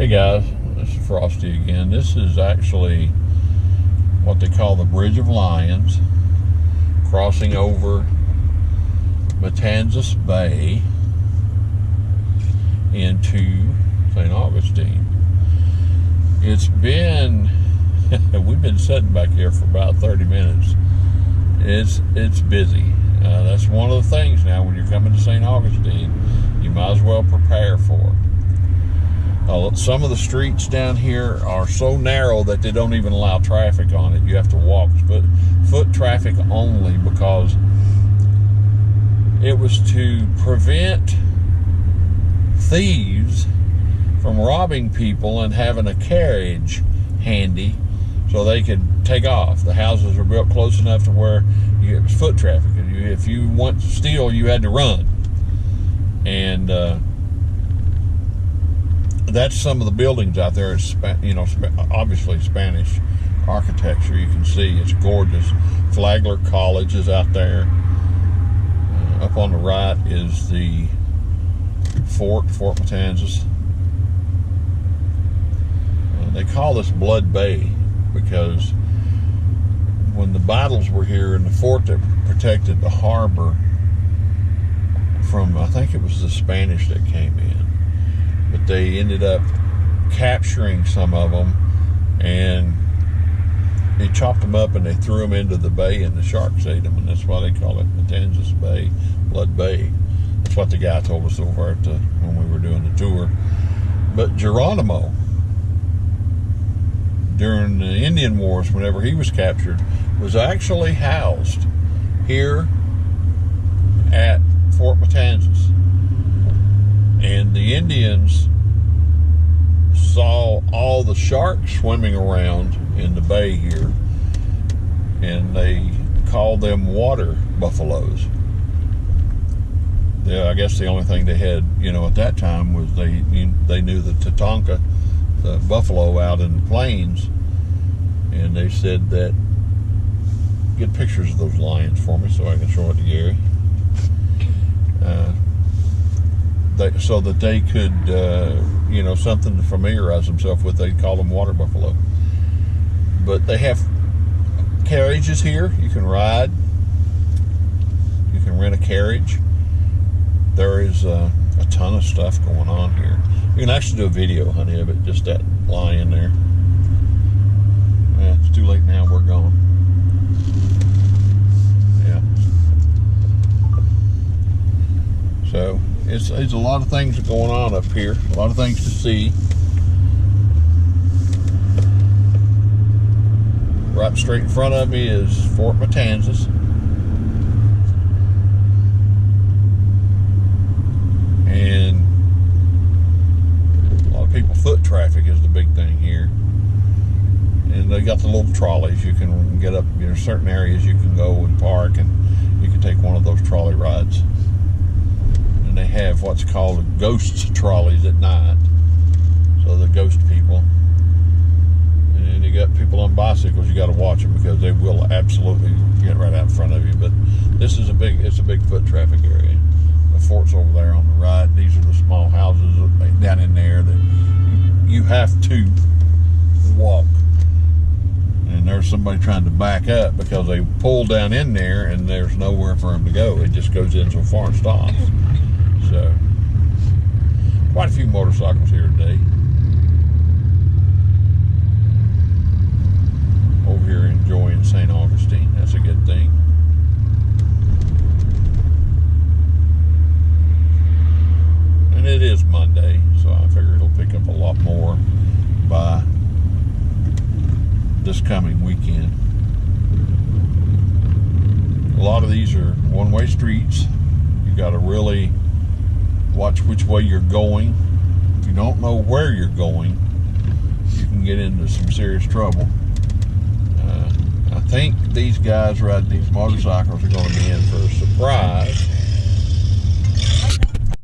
Hey guys, this is Frosty again. This is actually what they call the Bridge of Lions, crossing over Matanzas Bay into St Augustine. It's been, we've been sitting back here for about 30 minutes. It's busy. That's one of the things now when you're coming to St Augustine, you might as well prepare for it. Some of the streets down here are so narrow that they don't even allow traffic on it. You have to walk foot traffic only, because it was to prevent thieves from robbing people and having a carriage handy so they could take off. The houses are built close enough to where it was foot traffic. If you want to steal, you had to run. And that's some of the buildings out there. It's obviously Spanish architecture. You can see it's gorgeous. Flagler College is out there. Up on the right is the Fort Matanzas. They call this Blood Bay because when the battles were here in the fort that protected the harbor from, I think it was the Spanish that came in, but they ended up capturing some of them, and they chopped them up and they threw them into the bay, and the sharks ate them, and that's why they call it Matanzas Bay, Blood Bay. That's what the guy told us over at when we were doing the tour. But Geronimo, during the Indian Wars, whenever he was captured, was actually housed here at Fort Matanzas. And the Indians saw all the sharks swimming around in the bay here, and they called them water buffaloes. Yeah, I guess the only thing they had, at that time was they knew the Tatanka, the buffalo out in the plains, and they said that, get pictures of those lions for me so I can show it to Gary. So that they could, something to familiarize themselves with. They'd call them water buffalo. But they have carriages here. You can ride. You can rent a carriage. There is a ton of stuff going on here. You can actually do a video, honey, of it, just that lion there. Yeah, it's too late now. We're gone. Yeah. So it's a lot of things going on up here. A lot of things to see. Right straight in front of me is Fort Matanzas. And a lot of people, foot traffic is the big thing here. And they got the little trolleys. You can get up, certain areas you can go and park, and you can take one of those trolley rides. And they have what's called ghost trolleys at night. So the ghost people. And you got people on bicycles, you got to watch them because they will absolutely get right out in front of you. But this is it's a big foot traffic area. The fort's over there on the right. These are the small houses down in there that you have to walk. And there's somebody trying to back up because they pulled down in there and there's nowhere for them to go. It just goes in so far and stops. So, quite a few motorcycles here today. Over here enjoying St. Augustine. That's a good thing. And it is Monday, so I figure it'll pick up a lot more by this coming weekend. A lot of these are one-way streets. You got to really watch which way you're going. If you don't know where you're going, you can get into some serious trouble. I think these guys riding these motorcycles are going to be in for a surprise.